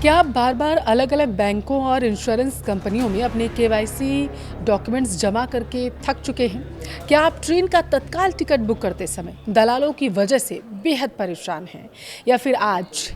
क्या आप बार-बार अलग-अलग बैंकों और इंश्योरेंस कंपनियों में अपने केवाईसी डॉक्यूमेंट्स जमा करके थक चुके हैं? क्या आप ट्रेन का तत्काल टिकट बुक करते समय दलालों की वजह से बेहद परेशान हैं? या फिर आज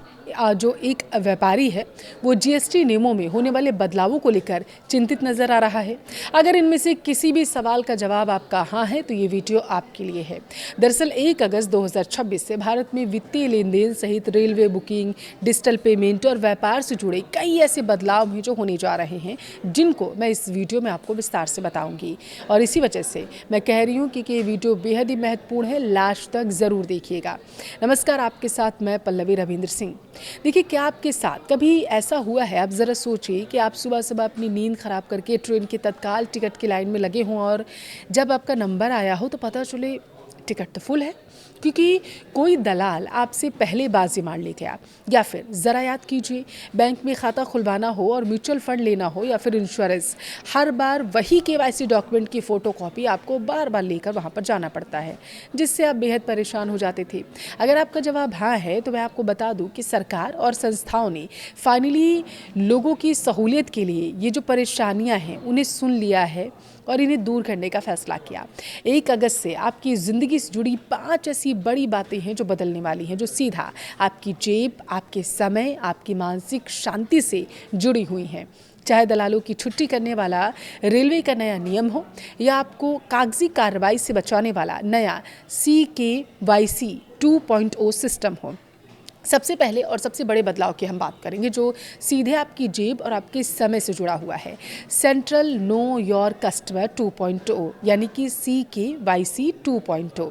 जो एक व्यापारी है, वो जीएसटी नियमों में होने वाले बदलावों को लेकर चिंतित नज़र आ रहा है? अगर इनमें से किसी भी सवाल का जवाब आपका हाँ है, तो ये वीडियो आपके लिए है। दरअसल 1 अगस्त 2026 से भारत में वित्तीय लेन-देन सहित रेलवे बुकिंग, डिजिटल पेमेंट और व्यापार से जुड़े कई ऐसे बदलाव हैं जो होने जा रहे हैं, जिनको मैं इस वीडियो में आपको विस्तार से बताऊंगी। और इसी वजह से मैं कह रही हूँ कि ये वीडियो बेहद ही महत्वपूर्ण है, लास्ट तक ज़रूर देखिएगा। नमस्कार, आपके साथ मैं पल्लवी रविंद्र सिंह। देखिए, क्या आपके साथ कभी ऐसा हुआ है? आप ज़रा सोचिए कि आप सुबह-सुबह अपनी नींद ख़राब करके ट्रेन के तत्काल टिकट की लाइन में लगे हों और जब आपका नंबर आया हो तो पता चले टिकट तो फुल है, क्योंकि कोई दलाल आपसे पहले बाजी मार ले गया। या फिर ज़रा याद कीजिए, बैंक में खाता खुलवाना हो और म्यूचुअल फंड लेना हो या फिर इंश्योरेंस, हर बार वही केवाईसी डॉक्यूमेंट की फ़ोटोकॉपी आपको बार बार लेकर वहाँ पर जाना पड़ता है, जिससे आप बेहद परेशान हो जाते थे। अगर आपका जवाब हाँ है, तो मैं आपको बता दूं कि सरकार और संस्थाओं ने फाइनली लोगों की सहूलियत के लिए ये जो परेशानियां हैं उन्हें सुन लिया है और इन्हें दूर करने का फैसला किया। 1 अगस्त से आपकी ज़िंदगी से जुड़ी 5 ऐसी बड़ी बातें हैं जो बदलने वाली हैं, जो सीधा आपकी जेब, आपके समय, आपकी मानसिक शांति से जुड़ी हुई हैं। चाहे दलालों की छुट्टी करने वाला रेलवे का नया नियम हो या आपको कागजी कार्रवाई से बचाने वाला नया CKYC 2.0 सिस्टम हो। सबसे पहले और सबसे बड़े बदलाव की हम बात करेंगे, जो सीधे आपकी जेब और आपके समय से जुड़ा हुआ है। सेंट्रल नो योर कस्टमर 2.0 यानी कि CKYC 2.0।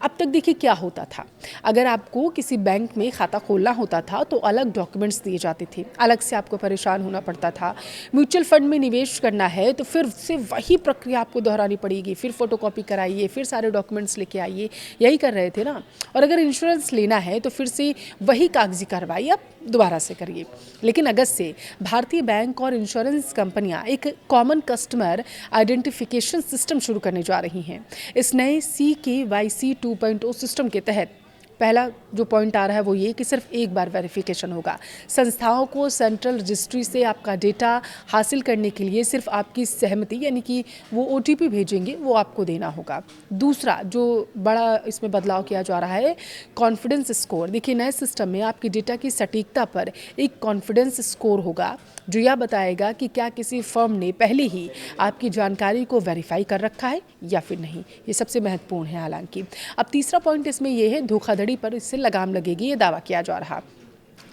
अब तक देखिए क्या होता था, अगर आपको किसी बैंक में खाता खोलना होता था तो अलग डॉक्यूमेंट्स दिए जाते थे, अलग से आपको परेशान होना पड़ता था। म्यूचुअल फंड में निवेश करना है तो फिर से वही प्रक्रिया आपको दोहरानी पड़ेगी, फिर फोटोकॉपी कराइए, फिर सारे डॉक्यूमेंट्स लेके आइए, यही कर रहे थे ना। और अगर इंश्योरेंस लेना है तो फिर से वही कागजी कार्रवाई आप दोबारा से करिए। लेकिन अगस्त से भारतीय बैंक और इंश्योरेंस कंपनियां एक कॉमन कस्टमर आइडेंटिफिकेशन सिस्टम शुरू करने जा रही हैं। इस नए CKYC 2.0 सिस्टम के तहत पहला जो पॉइंट आ रहा है वो ये कि सिर्फ एक बार वेरिफिकेशन होगा। संस्थाओं को सेंट्रल रजिस्ट्री से आपका डेटा हासिल करने के लिए सिर्फ आपकी सहमति, यानी कि वो OTP भेजेंगे, वो आपको देना होगा। दूसरा जो बड़ा इसमें बदलाव किया जा रहा है, कॉन्फिडेंस स्कोर। देखिए, नए सिस्टम में आपकी डेटा की सटीकता पर एक कॉन्फिडेंस स्कोर होगा, जो यह बताएगा कि क्या किसी फर्म ने पहले ही आपकी जानकारी को वेरीफाई कर रखा है या फिर नहीं। ये सबसे महत्वपूर्ण है। हालांकि अब तीसरा पॉइंट इसमें यह है, धोखाधड़ी पर इससे लगाम लगेगी, ये दावा किया जा रहा।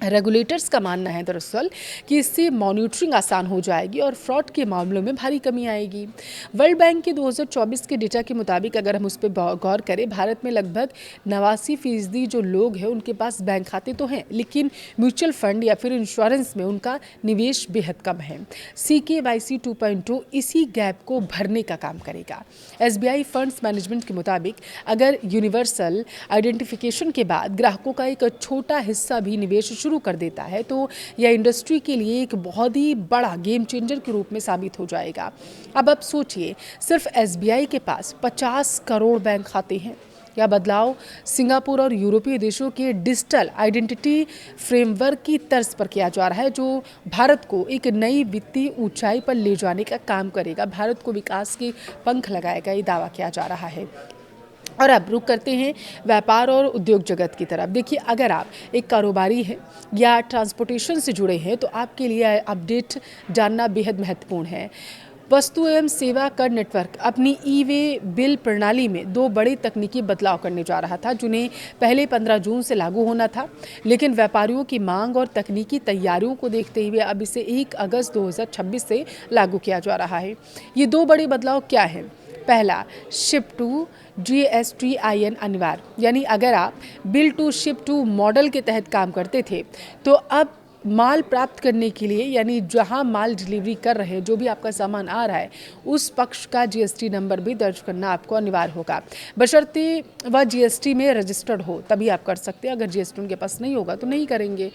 रेगुलेटर्स का मानना है दरअसल कि इससे मॉनिटरिंग आसान हो जाएगी और फ्रॉड के मामलों में भारी कमी आएगी। वर्ल्ड बैंक के 2024 के डेटा के मुताबिक अगर हम उस पर गौर करें, भारत में लगभग 89% जो लोग हैं उनके पास बैंक खाते तो हैं, लेकिन म्यूचुअल फंड या फिर इंश्योरेंस में उनका निवेश बेहद कम है। CKYC 2.0 इसी गैप को भरने का काम करेगा। SBI फंड्स मैनेजमेंट के मुताबिक अगर यूनिवर्सल आइडेंटिफिकेशन के बाद ग्राहकों का एक छोटा हिस्सा भी निवेश शुरू कर देता है, तो यह इंडस्ट्री के लिए एक बहुत ही बड़ा गेम चेंजर के रूप में साबित हो जाएगा। अब आप सोचिए, सिर्फ SBI के पास 50 करोड़ बैंक खाते हैं। यह बदलाव सिंगापुर और यूरोपीय देशों के डिजिटल आइडेंटिटी फ्रेमवर्क की तर्ज पर किया जा रहा है, जो भारत को एक नई वित्तीय ऊंचाई पर ले जाने का काम करेगा, भारत को विकास के पंख लगाएगा, ये दावा किया जा रहा है। और अब रुक करते हैं व्यापार और उद्योग जगत की तरफ। देखिए, अगर आप एक कारोबारी हैं या ट्रांसपोर्टेशन से जुड़े हैं तो आपके लिए अपडेट जानना बेहद महत्वपूर्ण है। वस्तु एवं सेवा कर नेटवर्क अपनी ई-वे बिल प्रणाली में 2 बड़े तकनीकी बदलाव करने जा रहा था, जिन्हें पहले 15 जून से लागू होना था, लेकिन व्यापारियों की मांग और तकनीकी तैयारियों को देखते हुए अब इसे 1 अगस्त 2026 से लागू किया जा रहा है। ये 2 बड़े बदलाव क्या हैं? पहला, शिप टू GSTIN अनिवार्य, यानी अगर आप bill to ship to model के तहत काम करते थे तो अब माल प्राप्त करने के लिए, यानी जहां माल डिलीवरी कर रहे हैं, जो भी आपका सामान आ रहा है, उस पक्ष का GST नंबर भी दर्ज करना आपको अनिवार्य होगा, बशर्ते वह GST में रजिस्टर्ड हो, तभी आप कर सकते हैं। अगर GST उनके पास नहीं होगा तो नहीं करेंगे।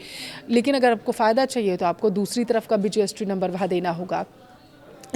लेकिन अगर आपको फ़ायदा चाहिए तो आपको दूसरी तरफ का भी GST नंबर वहाँ देना होगा।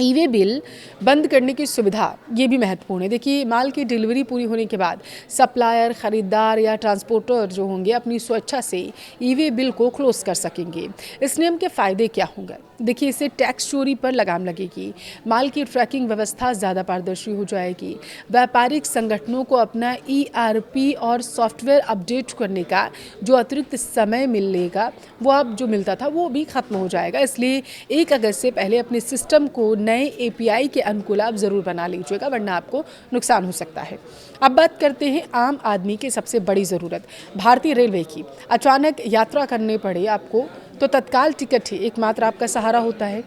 ई-वे बिल बंद करने की सुविधा ये भी महत्वपूर्ण है। देखिए, माल की डिलीवरी पूरी होने के बाद सप्लायर, खरीदार या ट्रांसपोर्टर जो होंगे अपनी स्वेच्छा से ई-वे बिल को क्लोज कर सकेंगे। इस नियम के फ़ायदे क्या होंगे? देखिए, इससे टैक्स चोरी पर लगाम लगेगी, माल की ट्रैकिंग व्यवस्था ज़्यादा पारदर्शी हो जाएगी, व्यापारिक संगठनों को अपना ईआरपी और सॉफ्टवेयर अपडेट करने का जो अतिरिक्त समय मिलेगा वो अब जो मिलता था वो भी ख़त्म हो जाएगा। इसलिए 1 अगस्त से पहले अपने सिस्टम को नए एपीआई के अनुकूल आप ज़रूर बना लीजिएगा, वरना आपको नुकसान हो सकता है। अब बात करते हैं आम आदमी की सबसे बड़ी ज़रूरत भारतीय रेलवे की। अचानक यात्रा करने पड़े आपको तो तत्काल टिकट ही एकमात्र आपका सहारा होता है।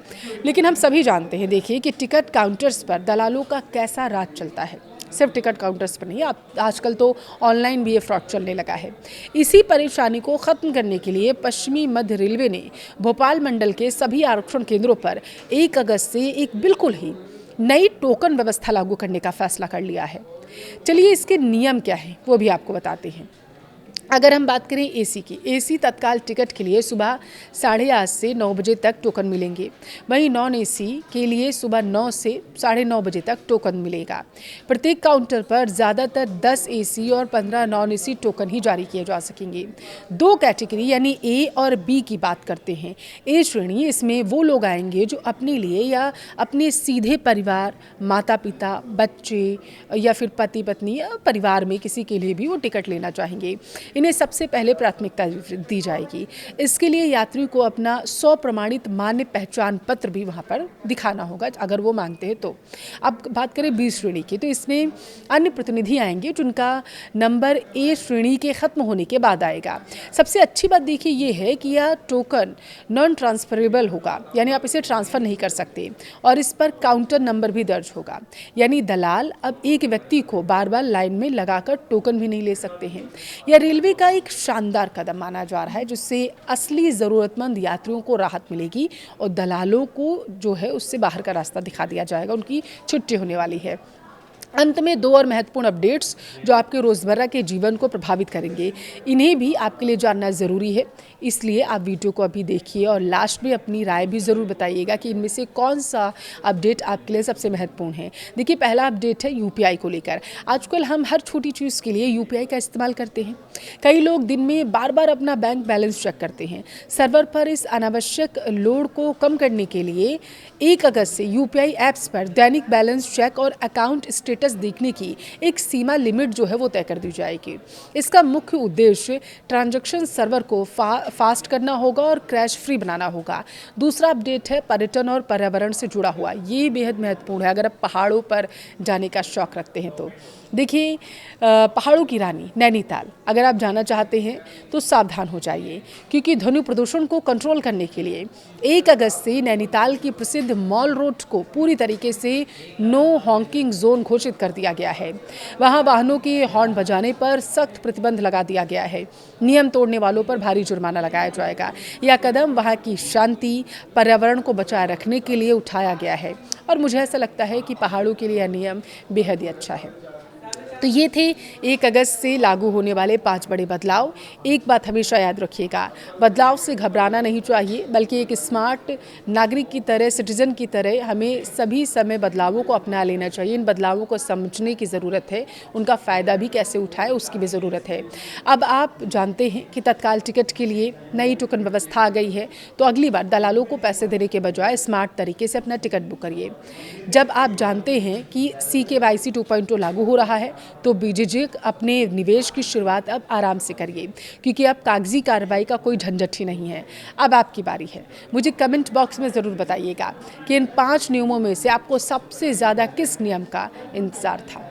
लेकिन हम सभी जानते हैं, देखिए, कि टिकट काउंटर्स पर दलालों का कैसा राज चलता है। सिर्फ टिकट काउंटर्स पर नहीं, आप आजकल तो ऑनलाइन भी ये फ्रॉड चलने लगा है। इसी परेशानी को ख़त्म करने के लिए पश्चिमी मध्य रेलवे ने भोपाल मंडल के सभी आरक्षण केंद्रों पर 1 अगस्त से एक बिल्कुल ही नई टोकन व्यवस्था लागू करने का फैसला कर लिया है। चलिए, इसके नियम क्या हैं वो भी आपको बताते हैं। अगर हम बात करें एसी की, एसी तत्काल टिकट के लिए सुबह 8:30 से 9 बजे तक टोकन मिलेंगे। वहीं नॉन एसी के लिए सुबह 9 से 9:30 बजे तक टोकन मिलेगा। प्रत्येक काउंटर पर ज़्यादातर 10 एसी और 15 नॉन एसी टोकन ही जारी किए जा सकेंगे। 2 कैटेगरी यानी ए और बी की बात करते हैं। ए श्रेणी, इसमें वो लोग आएंगे जो अपने लिए या अपने सीधे परिवार, माता पिता, बच्चे या फिर पति पत्नी या परिवार में किसी के लिए भी वो टिकट लेना चाहेंगे। इन्हें सबसे पहले प्राथमिकता दी जाएगी। इसके लिए यात्री को अपना स्वप्रमाणित मान्य पहचान पत्र भी वहाँ पर दिखाना होगा अगर वो मांगते हैं तो। अब बात करें बी श्रेणी की, तो इसमें अन्य प्रतिनिधि आएंगे जिनका नंबर ए श्रेणी के ख़त्म होने के बाद आएगा। सबसे अच्छी बात देखिए ये है कि यह टोकन नॉन ट्रांसफरेबल होगा, यानी आप इसे ट्रांसफ़र नहीं कर सकते, और इस पर काउंटर नंबर भी दर्ज होगा। यानी दलाल अब एक व्यक्ति को बार बार लाइन में लगाकर टोकन भी नहीं ले सकते हैं। यह रेलवे का एक शानदार कदम माना जा रहा है, जिससे असली ज़रूरतमंद यात्रियों को राहत मिलेगी और दलालों को जो है उससे बाहर का रास्ता दिखा दिया जाएगा। उनकी छुट्टी होने वाली है। अंत में 2 और महत्वपूर्ण अपडेट्स जो आपके रोज़मर्रा के जीवन को प्रभावित करेंगे, इन्हें भी आपके लिए जानना ज़रूरी है, इसलिए आप वीडियो को अभी देखिए और लास्ट में अपनी राय भी ज़रूर बताइएगा कि इनमें से कौन सा अपडेट आपके लिए सबसे महत्वपूर्ण है। देखिए, पहला अपडेट है यूपीआई को लेकर। आजकल हम हर छोटी चीज़ के लिए यूपीआई का इस्तेमाल करते हैं। कई लोग दिन में बार बार अपना बैंक बैलेंस चेक करते हैं। सर्वर पर इस अनावश्यक लोड को कम करने के लिए 1 अगस्त से यूपीआई ऐप्स पर दैनिक बैलेंस चेक और अकाउंट स्टेटस देखने की एक सीमा लिमिट जो है वो तय कर दी जाएगी। इसका मुख्य उद्देश्य ट्रांजैक्शन सर्वर को फास्ट करना होगा और क्रैश फ्री बनाना होगा। दूसरा अपडेट है पर्यटन और पर्यावरण से जुड़ा हुआ। ये बेहद महत्वपूर्ण है अगर आप पहाड़ों पर जाने का शौक रखते हैं तो। देखिए, पहाड़ों की रानी नैनीताल अगर आप जाना चाहते हैं तो सावधान हो जाइए, क्योंकि ध्वनि प्रदूषण को कंट्रोल करने के लिए 1 अगस्त से नैनीताल की प्रसिद्ध मॉल रोड को पूरी तरीके से नो हॉकिंग जोन घोषित कर दिया गया है। वहां वाहनों के हॉर्न बजाने पर सख्त प्रतिबंध लगा दिया गया है। नियम तोड़ने वालों पर भारी जुर्माना लगाया जाएगा। यह कदम वहां की शांति, पर्यावरण को बचाए रखने के लिए उठाया गया है और मुझे ऐसा लगता है कि पहाड़ों के लिए यह नियम बेहद ही अच्छा है। तो ये थे 1 अगस्त से लागू होने वाले 5 बड़े बदलाव। एक बात हमेशा याद रखिएगा, बदलाव से घबराना नहीं चाहिए, बल्कि एक स्मार्ट नागरिक की तरह, सिटीजन की तरह हमें सभी समय बदलावों को अपना लेना चाहिए। इन बदलावों को समझने की ज़रूरत है, उनका फ़ायदा भी कैसे उठाए उसकी भी ज़रूरत है। अब आप जानते हैं कि तत्काल टिकट के लिए नई टोकन व्यवस्था आ गई है, तो अगली बार दलालों को पैसे देने के बजाय स्मार्ट तरीके से अपना टिकट बुक करिए। जब आप जानते हैं कि CKYC 2.0 लागू हो रहा है, तो बेझिझक अपने निवेश की शुरुआत अब आराम से करिए, क्योंकि अब कागजी कार्रवाई का कोई झंझट ही नहीं है। अब आपकी बारी है। मुझे कमेंट बॉक्स में ज़रूर बताइएगा कि इन 5 नियमों में से आपको सबसे ज़्यादा किस नियम का इंतज़ार था।